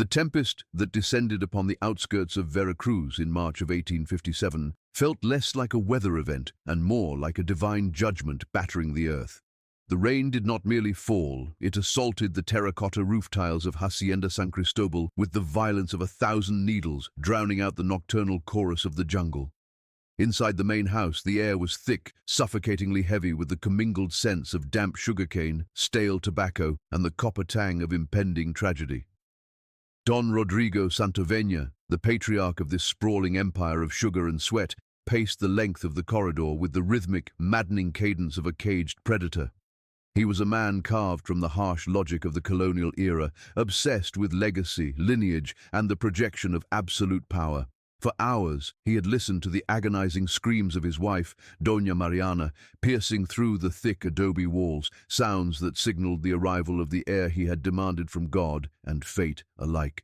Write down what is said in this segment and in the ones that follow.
The tempest that descended upon the outskirts of Veracruz in March of 1857 felt less like a weather event and more like a divine judgment battering the earth. The rain did not merely fall, it assaulted the terracotta roof tiles of Hacienda San Cristobal with the violence of 1,000 needles, drowning out the nocturnal chorus of the jungle. Inside the main house, the air was thick, suffocatingly heavy with the commingled scents of damp sugarcane, stale tobacco, and the copper tang of impending tragedy. Don Rodrigo Santovenia, the patriarch of this sprawling empire of sugar and sweat, paced the length of the corridor with the rhythmic, maddening cadence of a caged predator. He was a man carved from the harsh logic of the colonial era, obsessed with legacy, lineage, and the projection of absolute power. For hours, he had listened to the agonizing screams of his wife, Doña Mariana, piercing through the thick adobe walls, sounds that signaled the arrival of the heir he had demanded from God and fate alike.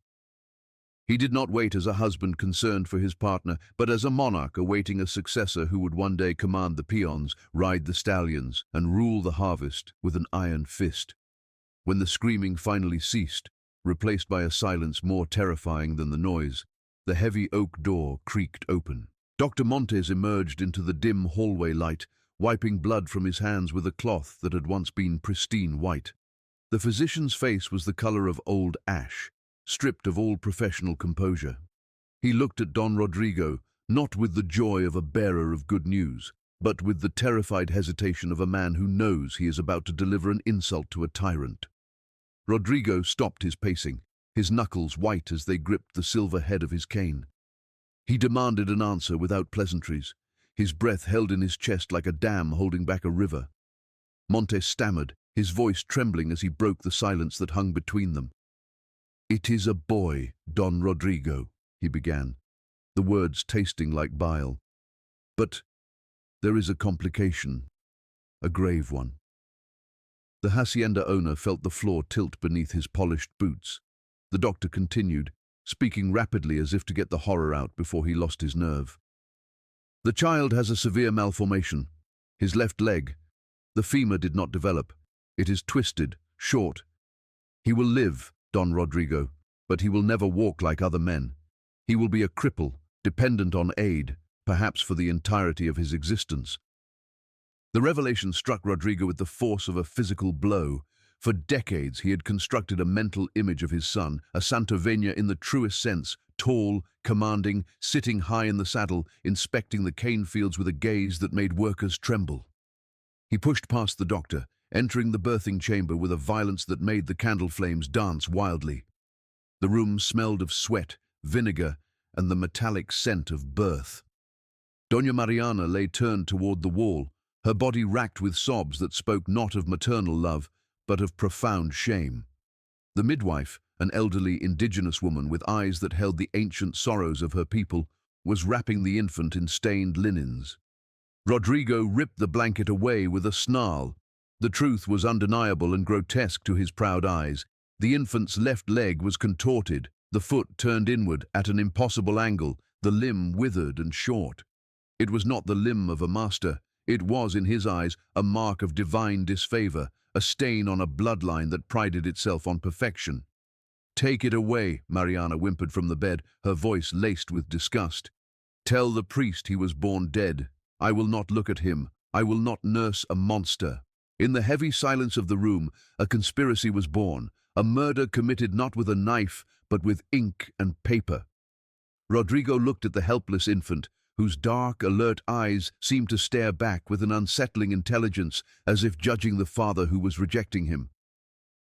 He did not wait as a husband concerned for his partner, but as a monarch awaiting a successor who would one day command the peons, ride the stallions, and rule the harvest with an iron fist. When the screaming finally ceased, replaced by a silence more terrifying than the noise, the heavy oak door creaked open. Dr. Montes emerged into the dim hallway light, wiping blood from his hands with a cloth that had once been pristine white. The physician's face was the color of old ash, stripped of all professional composure. He looked at Don Rodrigo, not with the joy of a bearer of good news, but with the terrified hesitation of a man who knows he is about to deliver an insult to a tyrant. Rodrigo stopped his pacing, his knuckles white as they gripped the silver head of his cane. He demanded an answer without pleasantries, his breath held in his chest like a dam holding back a river. Montes stammered, his voice trembling as he broke the silence that hung between them. "It is a boy, Don Rodrigo," he began, the words tasting like bile. "But there is a complication, a grave one." The hacienda owner felt the floor tilt beneath his polished boots. The doctor continued, speaking rapidly as if to get the horror out before he lost his nerve. "The child has a severe malformation. His left leg, the femur did not develop. It is twisted, short. He will live, Don Rodrigo, but he will never walk like other men. He will be a cripple, dependent on aid, perhaps for the entirety of his existence." The revelation struck Rodrigo with the force of a physical blow. For decades he had constructed a mental image of his son, a Santovenia in the truest sense, tall, commanding, sitting high in the saddle, inspecting the cane fields with a gaze that made workers tremble. He pushed past the doctor, entering the birthing chamber with a violence that made the candle flames dance wildly. The room smelled of sweat, vinegar, and the metallic scent of birth. Doña Mariana lay turned toward the wall, her body racked with sobs that spoke not of maternal love, but of profound shame. The midwife, an elderly indigenous woman with eyes that held the ancient sorrows of her people, was wrapping the infant in stained linens. Rodrigo ripped the blanket away with a snarl. The truth was undeniable and grotesque to his proud eyes. The infant's left leg was contorted, the foot turned inward at an impossible angle, the limb withered and short. It was not the limb of a master. It was, in his eyes, a mark of divine disfavor, a stain on a bloodline that prided itself on perfection. "Take it away," Mariana whimpered from the bed, her voice laced with disgust. "Tell the priest he was born dead. I will not look at him. I will not nurse a monster." In the heavy silence of the room, a conspiracy was born, a murder committed not with a knife, but with ink and paper. Rodrigo looked at the helpless infant, whose dark, alert eyes seemed to stare back with an unsettling intelligence, as if judging the father who was rejecting him.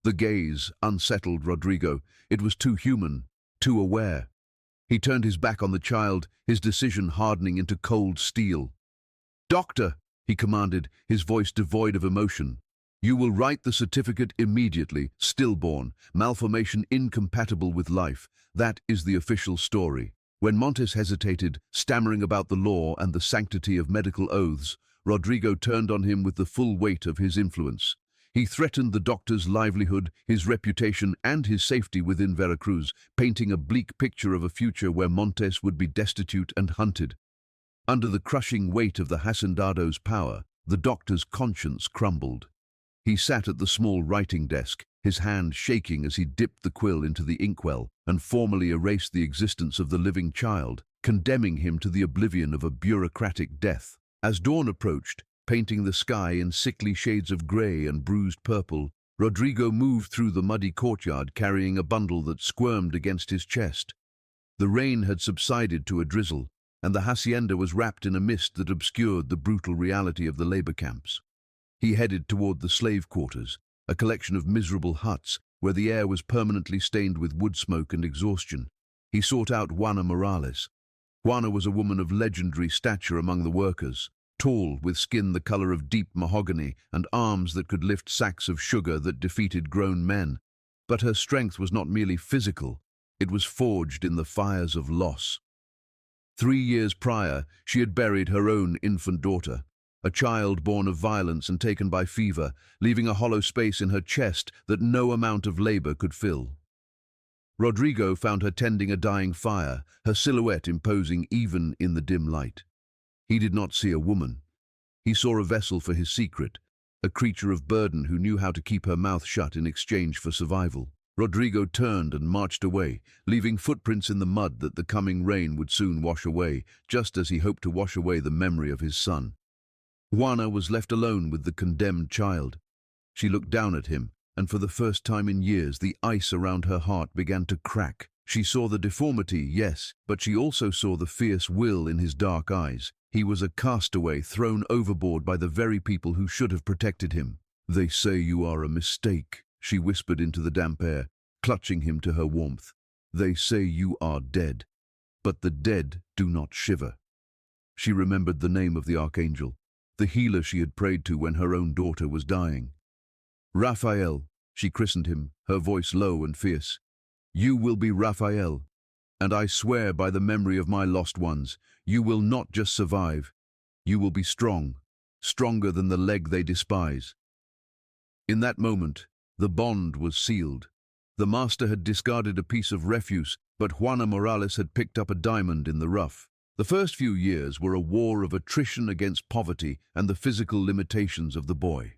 The gaze unsettled Rodrigo. It was too human, too aware. He turned his back on the child, his decision hardening into cold steel. "Doctor," he commanded, his voice devoid of emotion. "You will write the certificate immediately, stillborn, malformation incompatible with life. That is the official story." When Montes hesitated, stammering about the law and the sanctity of medical oaths, Rodrigo turned on him with the full weight of his influence. He threatened the doctor's livelihood, his reputation, and his safety within Veracruz, painting a bleak picture of a future where Montes would be destitute and hunted. Under the crushing weight of the hacendado's power, the doctor's conscience crumbled. He sat at the small writing desk, his hand shaking as he dipped the quill into the inkwell and formally erased the existence of the living child, condemning him to the oblivion of a bureaucratic death. As dawn approached, painting the sky in sickly shades of grey and bruised purple, Rodrigo moved through the muddy courtyard carrying a bundle that squirmed against his chest. The rain had subsided to a drizzle, and the hacienda was wrapped in a mist that obscured the brutal reality of the labor camps. He headed toward the slave quarters, a collection of miserable huts where the air was permanently stained with wood smoke and exhaustion. He sought out Juana Morales. Juana was a woman of legendary stature among the workers, tall, with skin the color of deep mahogany and arms that could lift sacks of sugar that defeated grown men. But her strength was not merely physical, it was forged in the fires of loss. 3 years prior, she had buried her own infant daughter, a child born of violence and taken by fever, leaving a hollow space in her chest that no amount of labor could fill. Rodrigo found her tending a dying fire, her silhouette imposing even in the dim light. He did not see a woman. He saw a vessel for his secret, a creature of burden who knew how to keep her mouth shut in exchange for survival. Rodrigo turned and marched away, leaving footprints in the mud that the coming rain would soon wash away, just as he hoped to wash away the memory of his son. Juana was left alone with the condemned child. She looked down at him, and for the first time in years the ice around her heart began to crack. She saw the deformity, yes, but she also saw the fierce will in his dark eyes. He was a castaway thrown overboard by the very people who should have protected him. "They say you are a mistake," she whispered into the damp air, clutching him to her warmth. "They say you are dead, but the dead do not shiver." She remembered the name of the archangel, the healer she had prayed to when her own daughter was dying. "Raphael," she christened him, her voice low and fierce. "You will be Raphael, and I swear by the memory of my lost ones, you will not just survive, you will be strong, stronger than the leg they despise." In that moment, the bond was sealed. The master had discarded a piece of refuse, but Juana Morales had picked up a diamond in the rough. The first few years were a war of attrition against poverty and the physical limitations of the boy.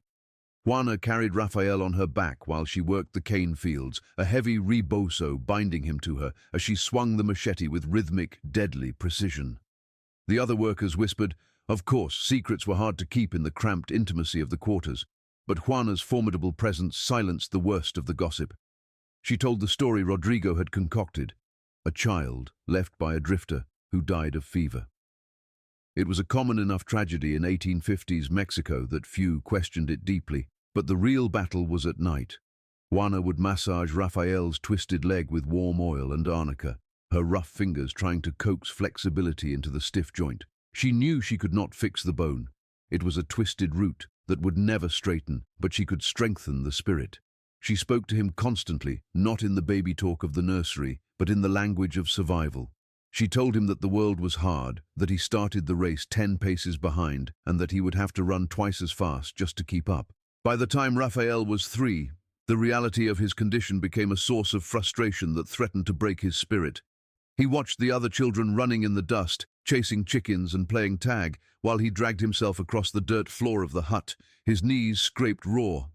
Juana carried Raphael on her back while she worked the cane fields, a heavy rebozo binding him to her as she swung the machete with rhythmic, deadly precision. The other workers whispered. Of course, secrets were hard to keep in the cramped intimacy of the quarters, but Juana's formidable presence silenced the worst of the gossip. She told the story Rodrigo had concocted, a child left by a drifter who died of fever. It was a common enough tragedy in 1850s Mexico that few questioned it deeply, but the real battle was at night. Juana would massage Raphael's twisted leg with warm oil and arnica, her rough fingers trying to coax flexibility into the stiff joint. She knew she could not fix the bone. It was a twisted root that would never straighten, but she could strengthen the spirit. She spoke to him constantly, not in the baby talk of the nursery, but in the language of survival. She told him that the world was hard, that he started the race 10 paces behind, and that he would have to run twice as fast just to keep up. By the time Raphael was 3, the reality of his condition became a source of frustration that threatened to break his spirit. He watched the other children running in the dust, chasing chickens and playing tag, while he dragged himself across the dirt floor of the hut, his knees scraped raw.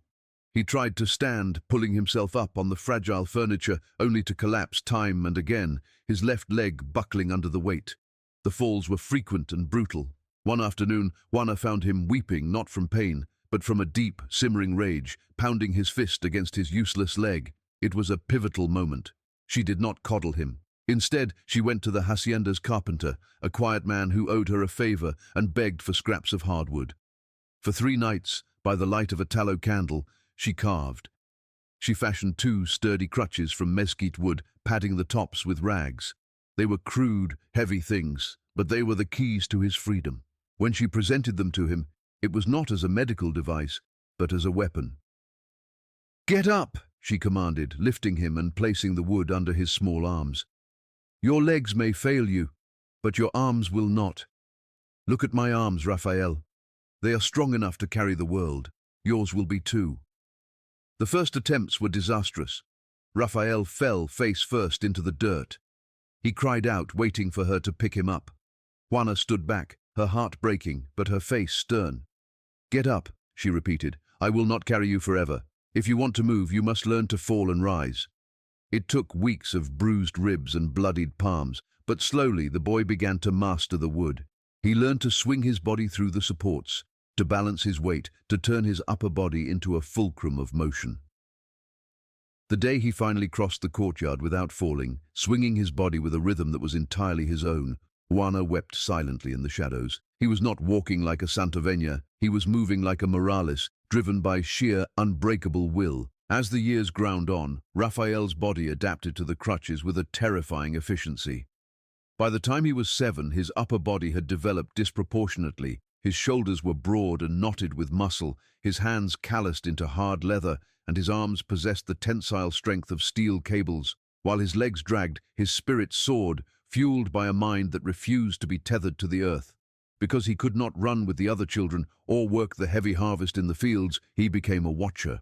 He tried to stand, pulling himself up on the fragile furniture, only to collapse time and again, his left leg buckling under the weight. The falls were frequent and brutal. One afternoon, Juana found him weeping not from pain, but from a deep, simmering rage, pounding his fist against his useless leg. It was a pivotal moment. She did not coddle him. Instead, she went to the hacienda's carpenter, a quiet man who owed her a favor, and begged for scraps of hardwood. For 3 nights, by the light of a tallow candle, she carved. She fashioned 2 sturdy crutches from mesquite wood, padding the tops with rags. They were crude, heavy things, but they were the keys to his freedom. When she presented them to him, it was not as a medical device, but as a weapon. "Get up," she commanded, lifting him and placing the wood under his small arms. "Your legs may fail you, but your arms will not. Look at my arms, Raphael. They are strong enough to carry the world. Yours will be too." The first attempts were disastrous. Raphael fell face first into the dirt. He cried out, waiting for her to pick him up. Juana stood back, her heart breaking, but her face stern. "Get up," she repeated. "I will not carry you forever. If you want to move, you must learn to fall and rise. It took weeks of bruised ribs and bloodied palms, but slowly the boy began to master the wood. He learned to swing his body through the supports, to balance his weight, to turn his upper body into a fulcrum of motion. The day he finally crossed the courtyard without falling, swinging his body with a rhythm that was entirely his own, Juana wept silently in the shadows. He was not walking like a Santavenia, he was moving like a Morales, driven by sheer, unbreakable will. As the years ground on, Raphael's body adapted to the crutches with a terrifying efficiency. By the time he was 7, his upper body had developed disproportionately. His shoulders were broad and knotted with muscle, his hands calloused into hard leather, and his arms possessed the tensile strength of steel cables. While his legs dragged, his spirit soared, fueled by a mind that refused to be tethered to the earth. Because he could not run with the other children or work the heavy harvest in the fields, he became a watcher.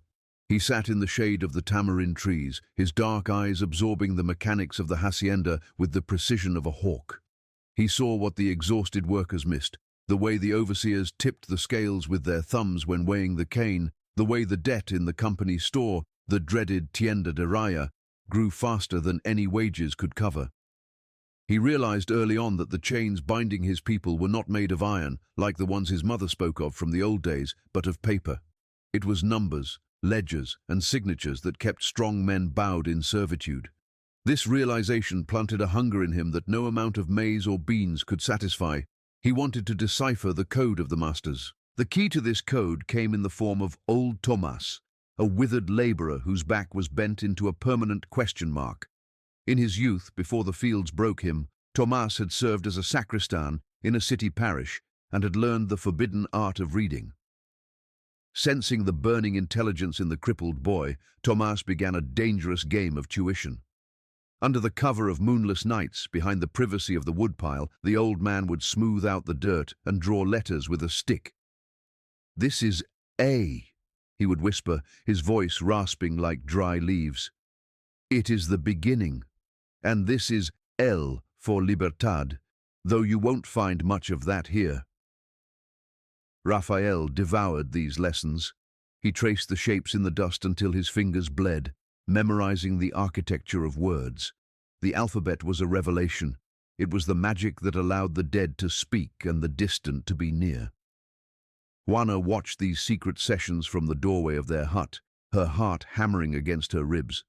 He sat in the shade of the tamarind trees, his dark eyes absorbing the mechanics of the hacienda with the precision of a hawk. He saw what the exhausted workers missed, the way the overseers tipped the scales with their thumbs when weighing the cane, the way the debt in the company store, the dreaded tienda de raya, grew faster than any wages could cover. He realized early on that the chains binding his people were not made of iron, like the ones his mother spoke of from the old days, but of paper. It was numbers, ledgers, and signatures that kept strong men bowed in servitude. This realization planted a hunger in him that no amount of maize or beans could satisfy. He wanted to decipher the code of the masters. The key to this code came in the form of old Tomas, a withered laborer whose back was bent into a permanent question mark. In his youth, before the fields broke him, Tomas had served as a sacristan in a city parish and had learned the forbidden art of reading. Sensing the burning intelligence in the crippled boy, Tomas began a dangerous game of tuition. Under the cover of moonless nights, behind the privacy of the woodpile, the old man would smooth out the dirt and draw letters with a stick. "This is A," he would whisper, his voice rasping like dry leaves. "It is the beginning. And this is L for libertad, though you won't find much of that here." Raphael devoured these lessons. He traced the shapes in the dust until his fingers bled, memorizing the architecture of words. The alphabet was a revelation. It was the magic that allowed the dead to speak and the distant to be near. Juana watched these secret sessions from the doorway of their hut, her heart hammering against her ribs.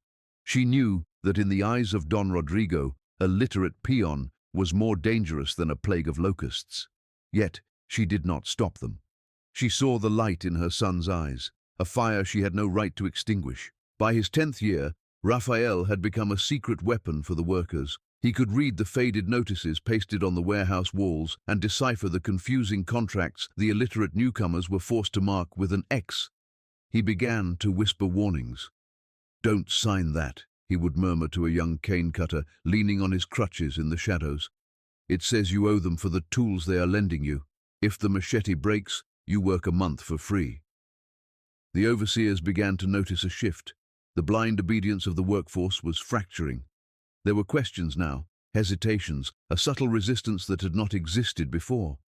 She knew that in the eyes of Don Rodrigo, a literate peon was more dangerous than a plague of locusts. Yet she did not stop them. She saw the light in her son's eyes, a fire she had no right to extinguish. By his 10th year, Raphael had become a secret weapon for the workers. He could read the faded notices pasted on the warehouse walls and decipher the confusing contracts the illiterate newcomers were forced to mark with an X. He began to whisper warnings. "Don't sign that," he would murmur to a young cane cutter leaning on his crutches in the shadows. "It says you owe them for the tools they are lending you. If the machete breaks, you work a month for free." The overseers began to notice a shift. The blind obedience of the workforce was fracturing. There were questions now, hesitations, a subtle resistance that had not existed before.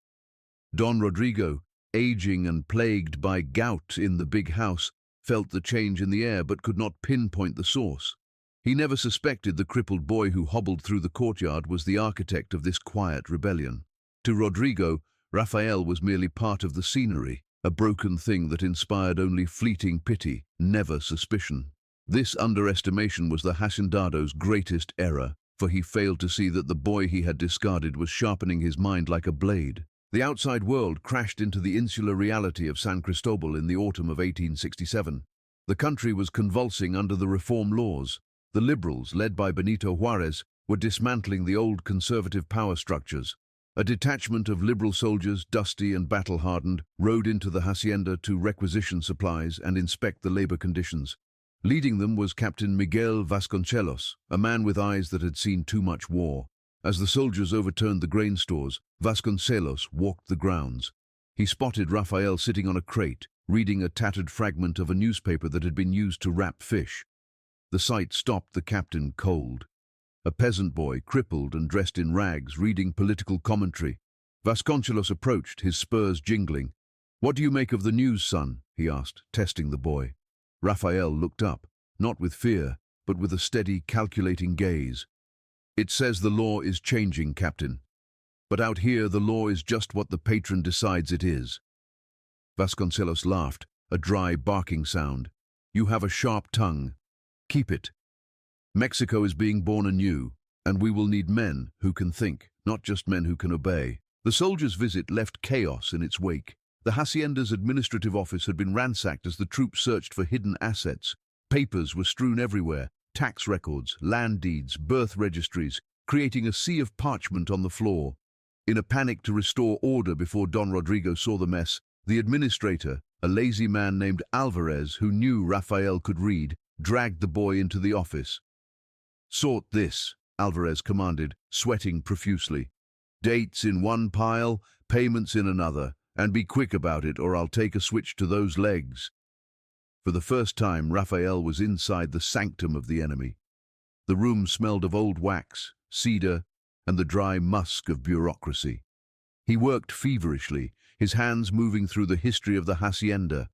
Don Rodrigo, aging and plagued by gout in the big house, felt the change in the air but could not pinpoint the source. He never suspected the crippled boy who hobbled through the courtyard was the architect of this quiet rebellion. To Rodrigo, Raphael was merely part of the scenery, a broken thing that inspired only fleeting pity, never suspicion. This underestimation was the hacendado's greatest error, for he failed to see that the boy he had discarded was sharpening his mind like a blade. The outside world crashed into the insular reality of San Cristobal in the autumn of 1867. The country was convulsing under the reform laws. The liberals, led by Benito Juarez, were dismantling the old conservative power structures. A detachment of liberal soldiers, dusty and battle-hardened, rode into the hacienda to requisition supplies and inspect the labor conditions. Leading them was Captain Miguel Vasconcelos, a man with eyes that had seen too much war. As the soldiers overturned the grain stores, Vasconcelos walked the grounds. He spotted Raphael sitting on a crate, reading a tattered fragment of a newspaper that had been used to wrap fish. The sight stopped the captain cold. A peasant boy, crippled and dressed in rags, reading political commentary. Vasconcelos approached, his spurs jingling. "What do you make of the news, son?" he asked, testing the boy. Raphael looked up, not with fear, but with a steady, calculating gaze. "It says the law is changing, Captain. But out here, the law is just what the patron decides it is." Vasconcelos laughed, a dry, barking sound. "You have a sharp tongue. Keep it. Mexico is being born anew, and we will need men who can think, not just men who can obey." The soldiers' visit left chaos in its wake. The hacienda's administrative office had been ransacked as the troops searched for hidden assets. Papers were strewn everywhere, tax records, land deeds, birth registries, creating a sea of parchment on the floor. In a panic to restore order before Don Rodrigo saw the mess, the administrator, a lazy man named Alvarez who knew Raphael could read, dragged the boy into the office. "Sort this," Alvarez commanded, sweating profusely. "Dates in one pile, payments in another, and be quick about it or I'll take a switch to those legs." For the first time, Raphael was inside the sanctum of the enemy. The room smelled of old wax, cedar, and the dry musk of bureaucracy. He worked feverishly, his hands moving through the history of the hacienda.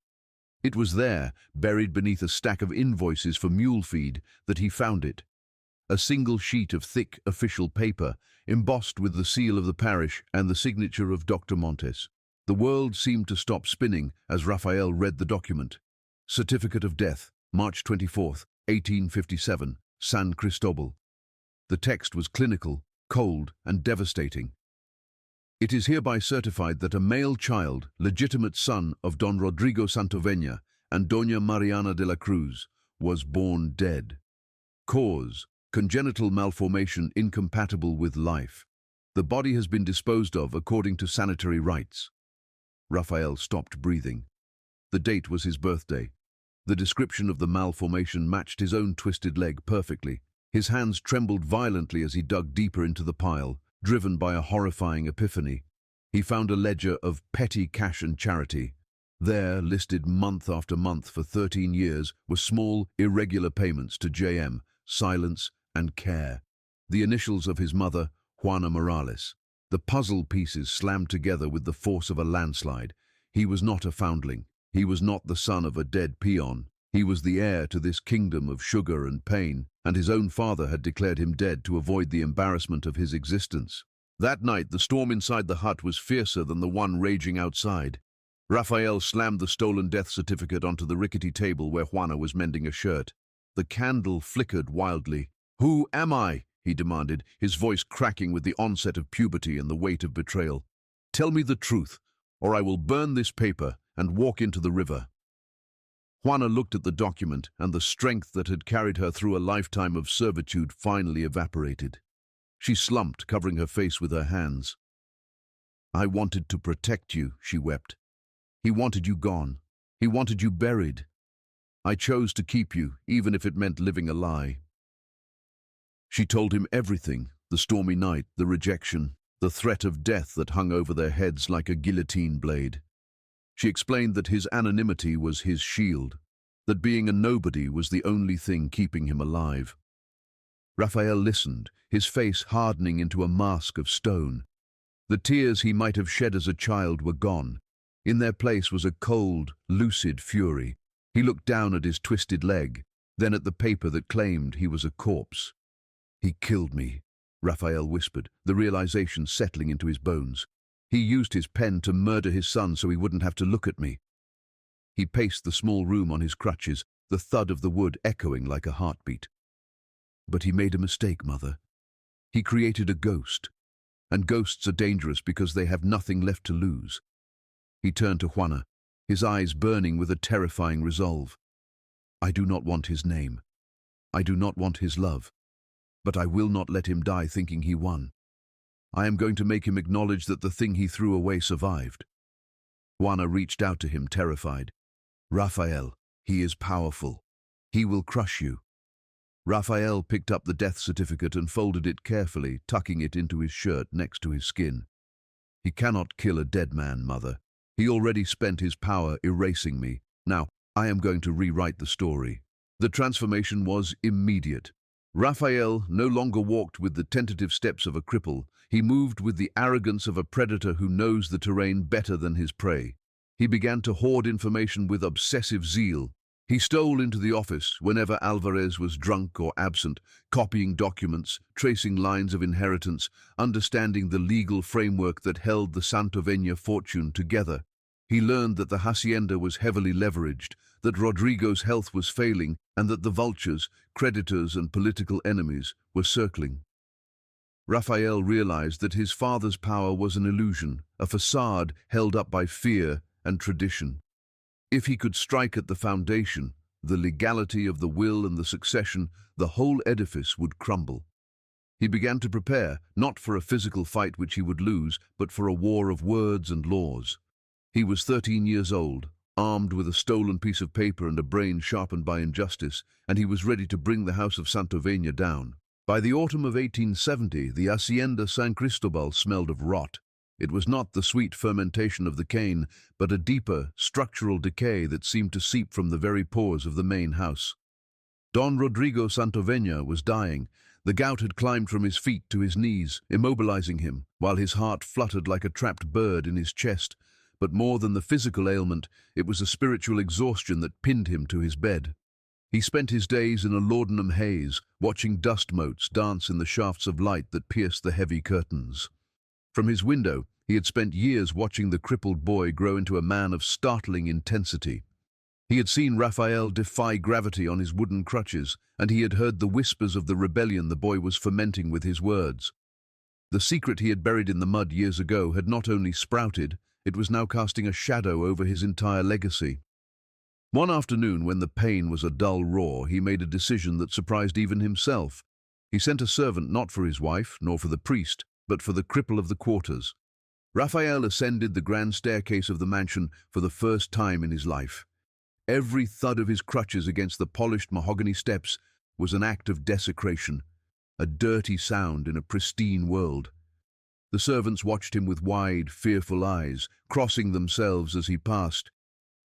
It was there, buried beneath a stack of invoices for mule feed, that he found it. A single sheet of thick official paper, embossed with the seal of the parish and the signature of Dr. Montes. The world seemed to stop spinning as Raphael read the document. Certificate of Death, March 24th, 1857, San Cristobal. The text was clinical, cold, and devastating. "It is hereby certified that a male child, legitimate son of Don Rodrigo Santovenia and Doña Mariana de la Cruz, was born dead. Cause, congenital malformation incompatible with life. The body has been disposed of according to sanitary rites." Raphael stopped breathing. The date was his birthday. The description of the malformation matched his own twisted leg perfectly. His hands trembled violently as he dug deeper into the pile, driven by a horrifying epiphany. He found a ledger of petty cash and charity. There, listed month after month for 13 years, were small, irregular payments to J.M., silence, and care. The initials of his mother, Juana Morales. The puzzle pieces slammed together with the force of a landslide. He was not a foundling. He was not the son of a dead peon. He was the heir to this kingdom of sugar and pain, and his own father had declared him dead to avoid the embarrassment of his existence. That night, the storm inside the hut was fiercer than the one raging outside. Raphael slammed the stolen death certificate onto the rickety table where Juana was mending a shirt. The candle flickered wildly. "Who am I?" he demanded, his voice cracking with the onset of puberty and the weight of betrayal. "Tell me the truth, or I will burn this paper and walk into the river." Juana looked at the document, and the strength that had carried her through a lifetime of servitude finally evaporated. She slumped, covering her face with her hands. "I wanted to protect you," she wept. "He wanted you gone. He wanted you buried. I chose to keep you, even if it meant living a lie." She told him everything, the stormy night, the rejection, the threat of death that hung over their heads like a guillotine blade. She explained that his anonymity was his shield, that being a nobody was the only thing keeping him alive. Raphael listened, his face hardening into a mask of stone. The tears he might have shed as a child were gone. In their place was a cold, lucid fury. He looked down at his twisted leg, then at the paper that claimed he was a corpse. "He killed me," Raphael whispered, the realization settling into his bones. "He used his pen to murder his son so he wouldn't have to look at me." He paced the small room on his crutches, the thud of the wood echoing like a heartbeat. "But he made a mistake, Mother. He created a ghost, and ghosts are dangerous because they have nothing left to lose." He turned to Juana, his eyes burning with a terrifying resolve. "I do not want his name. I do not want his love. But I will not let him die thinking he won. I am going to make him acknowledge that the thing he threw away survived." Juana reached out to him, terrified. "Raphael, he is powerful. He will crush you." Raphael picked up the death certificate and folded it carefully, tucking it into his shirt next to his skin. "He cannot kill a dead man, Mother. He already spent his power erasing me. Now, I am going to rewrite the story." The transformation was immediate. Raphael no longer walked with the tentative steps of a cripple. He moved with the arrogance of a predator who knows the terrain better than his prey. He began to hoard information with obsessive zeal. He stole into the office whenever Alvarez was drunk or absent, copying documents, tracing lines of inheritance, understanding the legal framework that held the Santovenia fortune together. He learned that the hacienda was heavily leveraged, that Rodrigo's health was failing, and that the vultures, creditors and political enemies were circling. Rafael realized that his father's power was an illusion, a facade held up by fear and tradition. If he could strike at the foundation, the legality of the will and the succession, the whole edifice would crumble. He began to prepare, not for a physical fight which he would lose, but for a war of words and laws. He was 13 years old, armed with a stolen piece of paper and a brain sharpened by injustice, and he was ready to bring the house of Santovenia down. By the autumn of 1870, the Hacienda San Cristobal smelled of rot. It was not the sweet fermentation of the cane, but a deeper, structural decay that seemed to seep from the very pores of the main house. Don Rodrigo Santovenia was dying. The gout had climbed from his feet to his knees, immobilizing him, while his heart fluttered like a trapped bird in his chest. But more than the physical ailment, it was a spiritual exhaustion that pinned him to his bed. He spent his days in a laudanum haze, watching dust motes dance in the shafts of light that pierced the heavy curtains. From his window, he had spent years watching the crippled boy grow into a man of startling intensity. He had seen Rafael defy gravity on his wooden crutches, and he had heard the whispers of the rebellion the boy was fomenting with his words. The secret he had buried in the mud years ago had not only sprouted, it was now casting a shadow over his entire legacy. One afternoon, when the pain was a dull roar, he made a decision that surprised even himself. He sent a servant not for his wife, nor for the priest, but for the cripple of the quarters. Rafael ascended the grand staircase of the mansion for the first time in his life. Every thud of his crutches against the polished mahogany steps was an act of desecration, a dirty sound in a pristine world. The servants watched him with wide, fearful eyes, crossing themselves as he passed.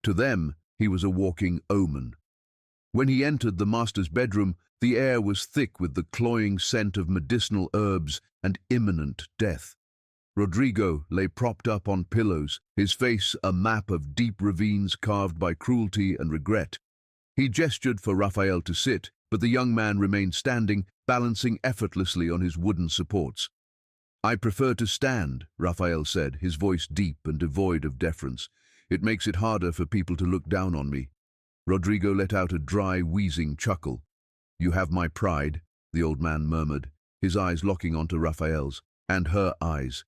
To them, he was a walking omen. When he entered the master's bedroom, the air was thick with the cloying scent of medicinal herbs and imminent death. Rodrigo lay propped up on pillows, his face a map of deep ravines carved by cruelty and regret. He gestured for Rafael to sit, but the young man remained standing, balancing effortlessly on his wooden supports. "I prefer to stand," Rafael said, his voice deep and devoid of deference. "It makes it harder for people to look down on me." Rodrigo let out a dry, wheezing chuckle. "You have my pride," the old man murmured, his eyes locking onto Rafael's, and her eyes.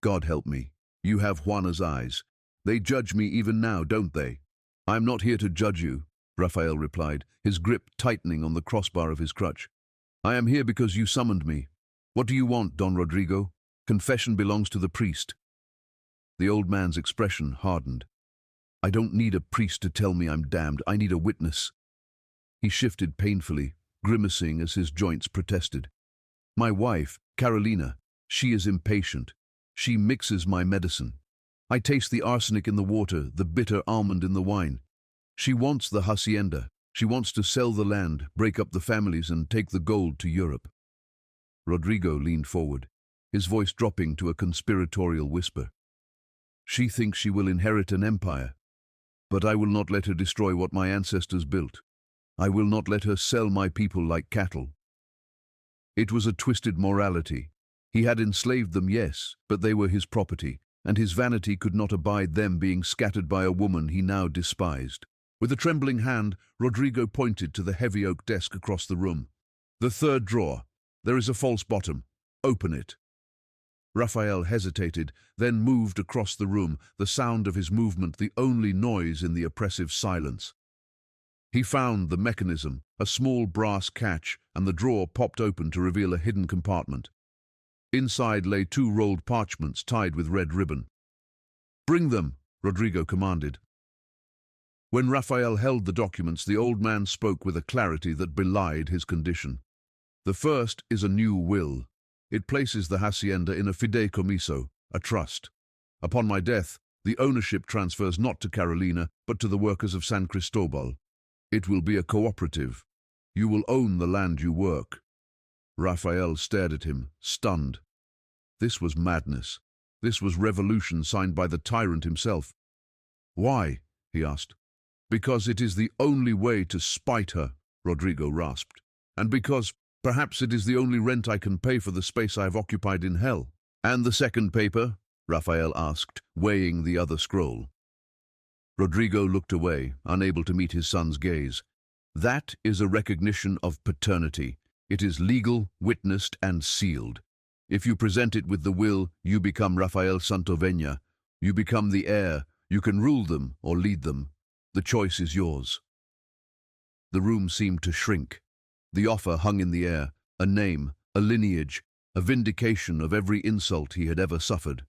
"God help me. You have Juana's eyes. They judge me even now, don't they?" "I am not here to judge you," Rafael replied, his grip tightening on the crossbar of his crutch. "I am here because you summoned me. What do you want, Don Rodrigo? Confession belongs to the priest." The old man's expression hardened. "I don't need a priest to tell me I'm damned. I need a witness." He shifted painfully, grimacing as his joints protested. "My wife, Carolina, she is impatient. She mixes my medicine. I taste the arsenic in the water, the bitter almond in the wine. She wants the hacienda. She wants to sell the land, break up the families, and take the gold to Europe." Rodrigo leaned forward, his voice dropping to a conspiratorial whisper. "She thinks she will inherit an empire, but I will not let her destroy what my ancestors built. I will not let her sell my people like cattle." It was a twisted morality. He had enslaved them, yes, but they were his property, and his vanity could not abide them being scattered by a woman he now despised. With a trembling hand, Rodrigo pointed to the heavy oak desk across the room. "The third drawer. There is a false bottom. Open it." Rafael hesitated, then moved across the room, the sound of his movement the only noise in the oppressive silence. He found the mechanism, a small brass catch, and the drawer popped open to reveal a hidden compartment. Inside lay 2 rolled parchments tied with red ribbon. "Bring them," Rodrigo commanded. When Rafael held the documents, the old man spoke with a clarity that belied his condition. "The first is a new will. It places the hacienda in a fideicomiso, a trust. Upon my death, the ownership transfers not to Carolina, but to the workers of San Cristobal. It will be a cooperative. You will own the land you work." Rafael stared at him, stunned. This was madness. This was revolution signed by the tyrant himself. "Why?" he asked. Because it is the only way to spite her, Rodrigo rasped. And because perhaps it is the only rent I can pay for the space I have occupied in hell. And the second paper? Raphael asked, weighing the other scroll. Rodrigo looked away, unable to meet his son's gaze. That is a recognition of paternity. It is legal, witnessed, and sealed. If you present it with the will, you become Rafael Santovenia. You become the heir. You can rule them or lead them. The choice is yours. The room seemed to shrink. The offer hung in the air, a name, a lineage, a vindication of every insult he had ever suffered.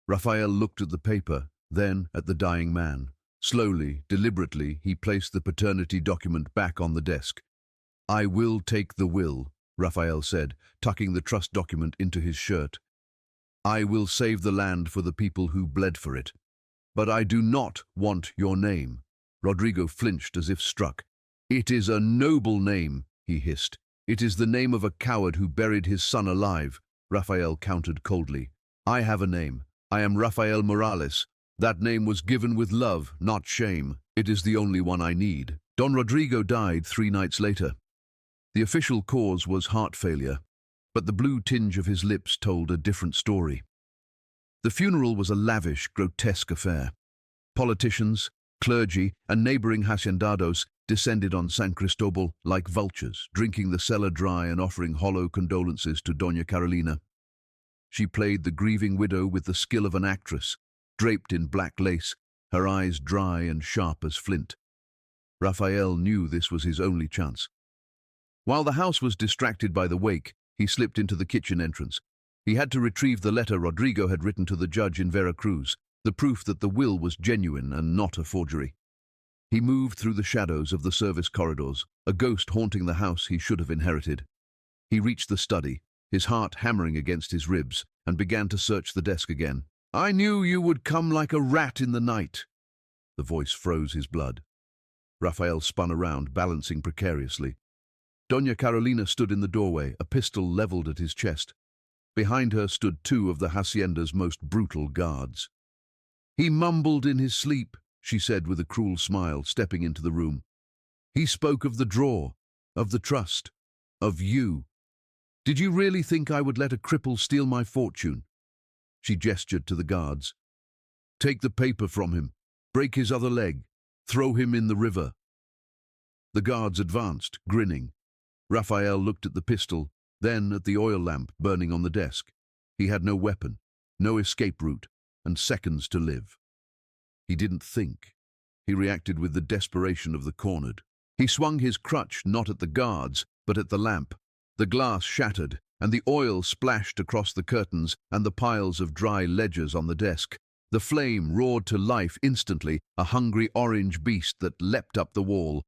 Raphael looked at the paper, then at the dying man. Slowly, deliberately, he placed the paternity document back on the desk. I will take the will, Raphael said, tucking the trust document into his shirt. I will save the land for the people who bled for it. But I do not want your name. Rodrigo flinched as if struck. It is a noble name, he hissed. It is the name of a coward who buried his son alive, Raphael countered coldly. I have a name. I am Rafael Morales. That name was given with love, not shame. It is the only one I need. Don Rodrigo died 3 nights later. The official cause was heart failure, but the blue tinge of his lips told a different story. The funeral was a lavish, grotesque affair. Politicians, clergy, and neighboring hacendados descended on San Cristobal like vultures, drinking the cellar dry and offering hollow condolences to Doña Carolina. She played the grieving widow with the skill of an actress, draped in black lace, her eyes dry and sharp as flint. Raphael knew this was his only chance. While the house was distracted by the wake, he slipped into the kitchen entrance. He had to retrieve the letter Rodrigo had written to the judge in Veracruz, the proof that the will was genuine and not a forgery. He moved through the shadows of the service corridors, a ghost haunting the house he should have inherited. He reached the study, his heart hammering against his ribs, and began to search the desk again. I knew you would come like a rat in the night. The voice froze his blood. Raphael spun around, balancing precariously. Doña Carolina stood in the doorway, a pistol leveled at his chest. Behind her stood 2 of the hacienda's most brutal guards. He mumbled in his sleep, she said with a cruel smile, stepping into the room. He spoke of the draw, of the trust, of you. Did you really think I would let a cripple steal my fortune? She gestured to the guards. Take the paper from him, break his other leg, throw him in the river. The guards advanced, grinning. Raphael looked at the pistol, then at the oil lamp burning on the desk. He had no weapon, no escape route, and seconds to live. He didn't think. He reacted with the desperation of the cornered. He swung his crutch not at the guards, but at the lamp. The glass shattered, and the oil splashed across the curtains and the piles of dry ledgers on the desk. The flame roared to life instantly, a hungry orange beast that leapt up the wall.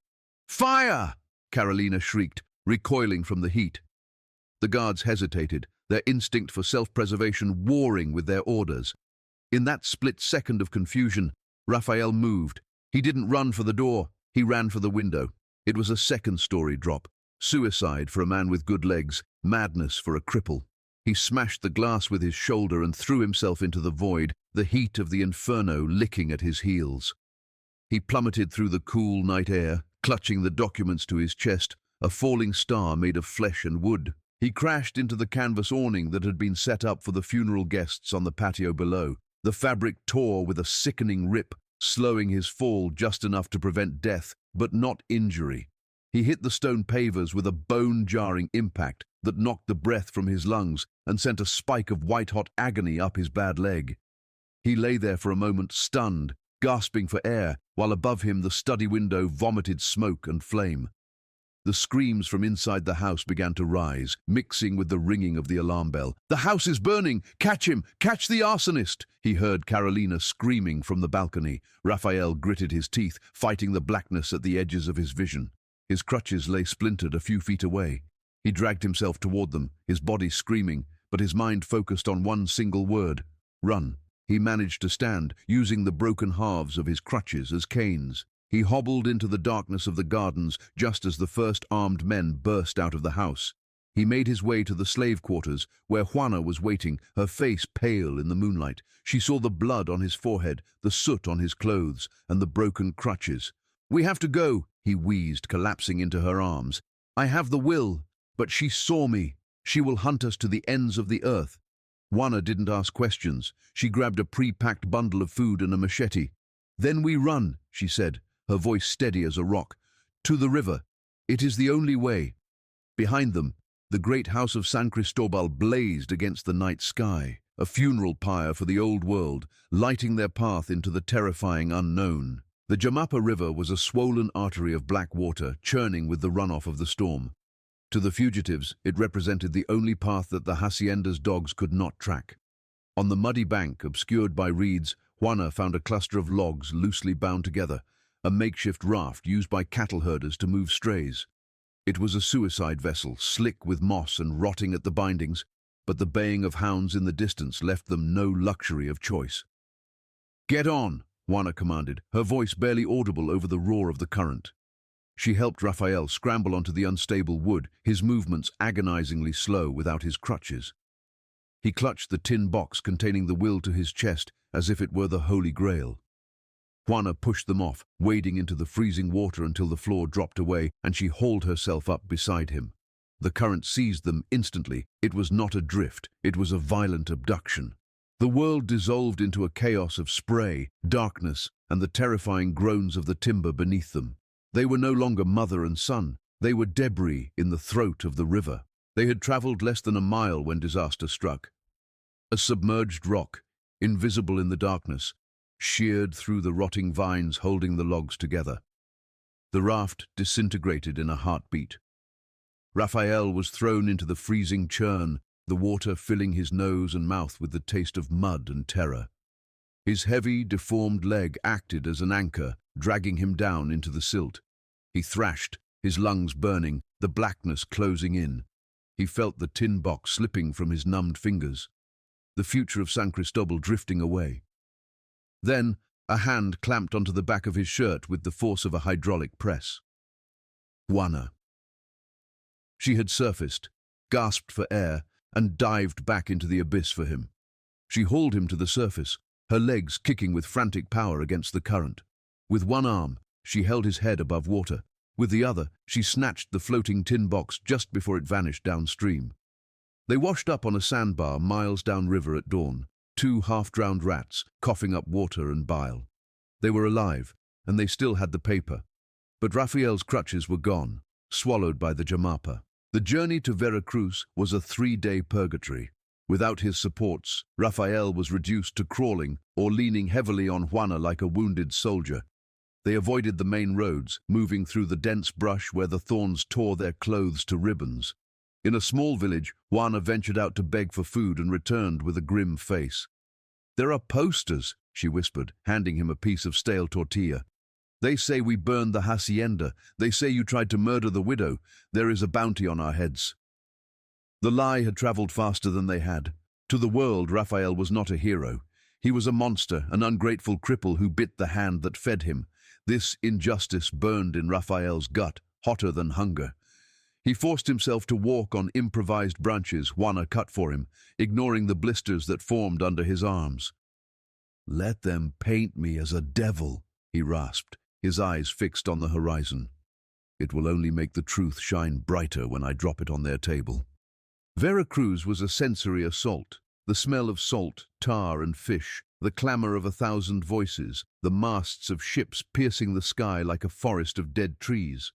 Fire! Carolina shrieked, recoiling from the heat. The guards hesitated, their instinct for self-preservation warring with their orders. In that split second of confusion, Raphael moved. He didn't run for the door, he ran for the window. It was a second-story drop. Suicide for a man with good legs, madness for a cripple. He smashed the glass with his shoulder and threw himself into the void, the heat of the inferno licking at his heels. He plummeted through the cool night air, clutching the documents to his chest, a falling star made of flesh and wood. He crashed into the canvas awning that had been set up for the funeral guests on the patio below. The fabric tore with a sickening rip, slowing his fall just enough to prevent death, but not injury. He hit the stone pavers with a bone-jarring impact that knocked the breath from his lungs and sent a spike of white-hot agony up his bad leg. He lay there for a moment, stunned, gasping for air, while above him the study window vomited smoke and flame. The screams from inside the house began to rise, mixing with the ringing of the alarm bell. "The house is burning! Catch him! Catch the arsonist!" He heard Carolina screaming from the balcony. Raphael gritted his teeth, fighting the blackness at the edges of his vision. His crutches lay splintered a few feet away. He dragged himself toward them, his body screaming, but his mind focused on one single word: run. He managed to stand, using the broken halves of his crutches as canes. He hobbled into the darkness of the gardens just as the first armed men burst out of the house. He made his way to the slave quarters, where Juana was waiting, her face pale in the moonlight. She saw the blood on his forehead, the soot on his clothes, and the broken crutches. "We have to go," he wheezed, collapsing into her arms. "I have the will, but she saw me. She will hunt us to the ends of the earth." Juana didn't ask questions. She grabbed a pre-packed bundle of food and a machete. "Then we run," she said, her voice steady as a rock. "To the river. It is the only way." Behind them, the great house of San Cristobal blazed against the night sky, a funeral pyre for the old world, lighting their path into the terrifying unknown. The Jamapa River was a swollen artery of black water, churning with the runoff of the storm. To the fugitives, it represented the only path that the hacienda's dogs could not track. On the muddy bank, obscured by reeds, Juana found a cluster of logs loosely bound together, a makeshift raft used by cattle herders to move strays. It was a suicide vessel, slick with moss and rotting at the bindings, but the baying of hounds in the distance left them no luxury of choice. "Get on," Juana commanded, her voice barely audible over the roar of the current. She helped Raphael scramble onto the unstable wood, his movements agonizingly slow without his crutches. He clutched the tin box containing the will to his chest as if it were the Holy Grail. Juana pushed them off, wading into the freezing water until the floor dropped away, and she hauled herself up beside him. The current seized them instantly. It was not a drift, it was a violent abduction. The world dissolved into a chaos of spray, darkness, and the terrifying groans of the timber beneath them. They were no longer mother and son. They were debris in the throat of the river. They had traveled less than a mile when disaster struck. A submerged rock, invisible in the darkness, sheared through the rotting vines holding the logs together. The raft disintegrated in a heartbeat. Raphael was thrown into the freezing churn, the water filling his nose and mouth with the taste of mud and terror. His heavy, deformed leg acted as an anchor, dragging him down into the silt. He thrashed, his lungs burning, the blackness closing in. He felt the tin box slipping from his numbed fingers, the future of San Cristobal drifting away. Then, a hand clamped onto the back of his shirt with the force of a hydraulic press. Juana. She had surfaced, gasped for air, and dived back into the abyss for him. She hauled him to the surface, her legs kicking with frantic power against the current. With one arm, she held his head above water. With the other, she snatched the floating tin box just before it vanished downstream. They washed up on a sandbar miles downriver at dawn, two half-drowned rats coughing up water and bile. They were alive, and they still had the paper. But Raphael's crutches were gone, swallowed by the Jamapa. The journey to Veracruz was a 3-day purgatory. Without his supports, Raphael was reduced to crawling or leaning heavily on Juana like a wounded soldier. They avoided the main roads, moving through the dense brush where the thorns tore their clothes to ribbons. In a small village, Juana ventured out to beg for food and returned with a grim face. "There are posters," she whispered, handing him a piece of stale tortilla. "They say we burned the hacienda. They say you tried to murder the widow. There is a bounty on our heads." The lie had traveled faster than they had. To the world, Raphael was not a hero. He was a monster, an ungrateful cripple who bit the hand that fed him. This injustice burned in Raphael's gut, hotter than hunger. He forced himself to walk on improvised branches Juana cut for him, ignoring the blisters that formed under his arms. "Let them paint me as a devil," he rasped, his eyes fixed on the horizon. "It will only make the truth shine brighter when I drop it on their table." Veracruz was a sensory assault. The smell of salt, tar and fish, the clamor of 1,000 voices, the masts of ships piercing the sky like a forest of dead trees.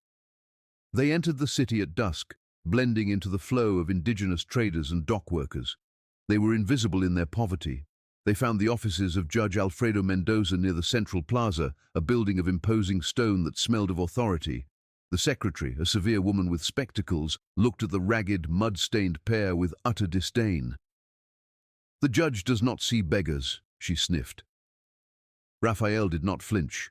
They entered the city at dusk, blending into the flow of indigenous traders and dock workers. They were invisible in their poverty. They found the offices of Judge Alfredo Mendoza near the Central Plaza, a building of imposing stone that smelled of authority. The secretary, a severe woman with spectacles, looked at the ragged, mud-stained pair with utter disdain. "The judge does not see beggars," she sniffed. Raphael did not flinch.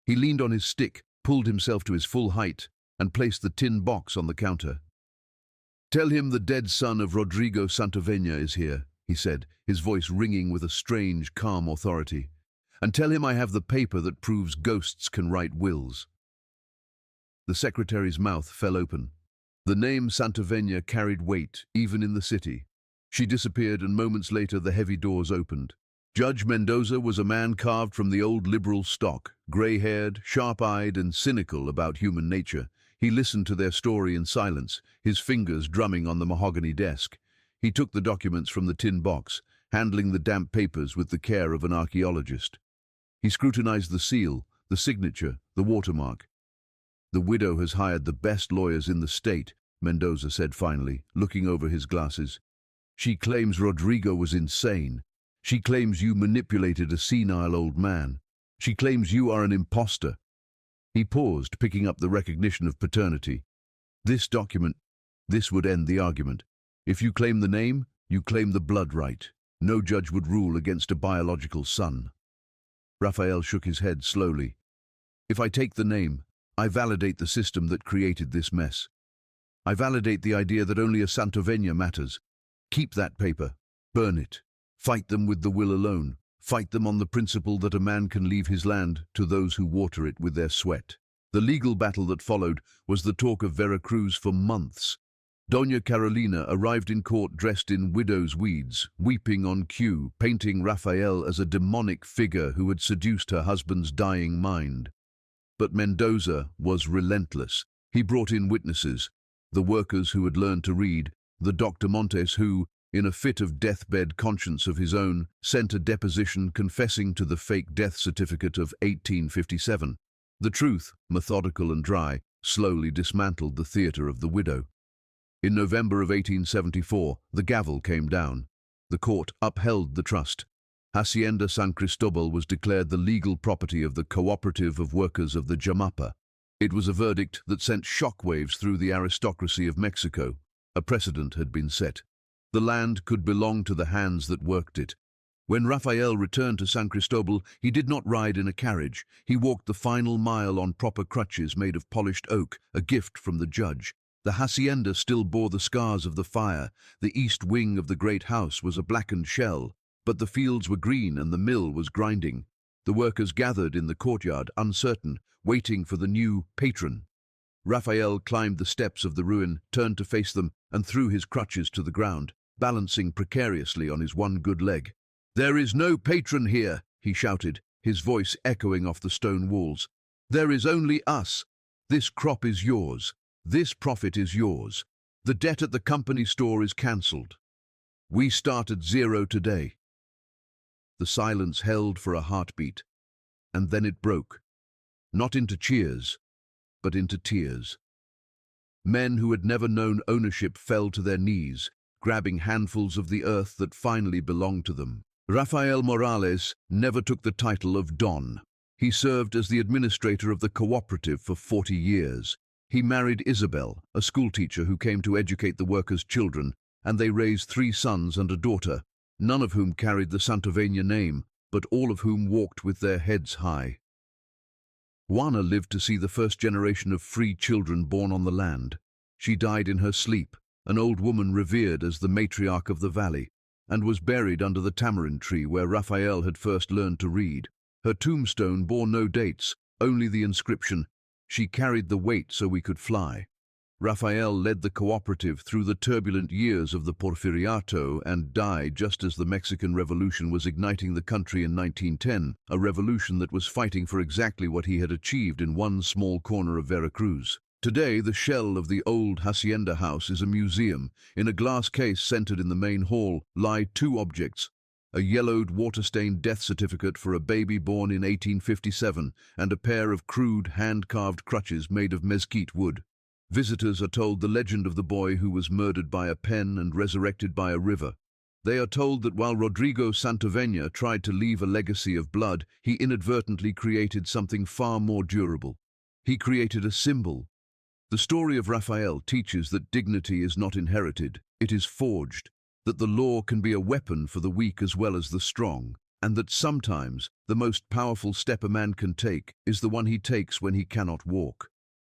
He leaned on his stick, pulled himself to his full height, and placed the tin box on the counter. "Tell him the dead son of Rodrigo Santavena is here," he said, his voice ringing with a strange, calm authority. "And tell him I have the paper that proves ghosts can write wills." The secretary's mouth fell open. The name Santavena carried weight, even in the city. She disappeared, and moments later the heavy doors opened. Judge Mendoza was a man carved from the old liberal stock, grey-haired, sharp-eyed, and cynical about human nature. He listened to their story in silence, his fingers drumming on the mahogany desk. He took the documents from the tin box, handling the damp papers with the care of an archaeologist. He scrutinized the seal, the signature, the watermark. "The widow has hired the best lawyers in the state," Mendoza said finally, looking over his glasses. "She claims Rodrigo was insane. She claims you manipulated a senile old man. She claims you are an imposter." He paused, picking up the recognition of paternity. "This document, this would end the argument. If you claim the name, you claim the blood right. No judge would rule against a biological son." Raphael shook his head slowly. "If I take the name, I validate the system that created this mess. I validate the idea that only a Santovenia matters. Keep that paper. Burn it. Fight them with the will alone. Fight them on the principle that a man can leave his land to those who water it with their sweat." The legal battle that followed was the talk of Veracruz for months. Doña Carolina arrived in court dressed in widow's weeds, weeping on cue, painting Raphael as a demonic figure who had seduced her husband's dying mind. But Mendoza was relentless. He brought in witnesses, the workers who had learned to read, the Dr. Montes who, in a fit of deathbed conscience of his own, sent a deposition confessing to the fake death certificate of 1857. The truth, methodical and dry, slowly dismantled the theatre of the widow. In November of 1874, the gavel came down. The court upheld the trust. Hacienda San Cristobal was declared the legal property of the Cooperative of Workers of the Jamapa. It was a verdict that sent shockwaves through the aristocracy of Mexico. A precedent had been set. The land could belong to the hands that worked it. When Raphael returned to San Cristobal, he did not ride in a carriage. He walked the final mile on proper crutches made of polished oak, a gift from the judge. The hacienda still bore the scars of the fire. The east wing of the great house was a blackened shell, but the fields were green and the mill was grinding. The workers gathered in the courtyard, uncertain, waiting for the new patron. Raphael climbed the steps of the ruin, turned to face them, and threw his crutches to the ground, balancing precariously on his one good leg. "There is no patron here," he shouted, his voice echoing off the stone walls. "There is only us. This crop is yours. This profit is yours. The debt at the company store is cancelled. We start at zero today." The silence held for a heartbeat, and then it broke, not into cheers, but into tears. Men who had never known ownership fell to their knees, grabbing handfuls of the earth that finally belonged to them. Rafael Morales never took the title of Don. He served as the administrator of the cooperative for 40 years. He married Isabel, a schoolteacher who came to educate the workers' children, and they raised 3 sons and a daughter, none of whom carried the Santovenia name, but all of whom walked with their heads high. Juana lived to see the first generation of free children born on the land. She died in her sleep, an old woman revered as the matriarch of the valley, and was buried under the tamarind tree where Raphael had first learned to read. Her tombstone bore no dates, only the inscription, "She carried the weight so we could fly." Raphael led the cooperative through the turbulent years of the Porfiriato and died just as the Mexican Revolution was igniting the country in 1910, a revolution that was fighting for exactly what he had achieved in one small corner of Veracruz. Today, the shell of the old hacienda house is a museum. In a glass case centered in the main hall lie 2 objects: a yellowed, water-stained death certificate for a baby born in 1857 and a pair of crude, hand-carved crutches made of mesquite wood. Visitors are told the legend of the boy who was murdered by a pen and resurrected by a river. They are told that while Rodrigo Santovenia tried to leave a legacy of blood, he inadvertently created something far more durable. He created a symbol. The story of Raphael teaches that dignity is not inherited, it is forged, that the law can be a weapon for the weak as well as the strong, and that sometimes the most powerful step a man can take is the one he takes when he cannot walk.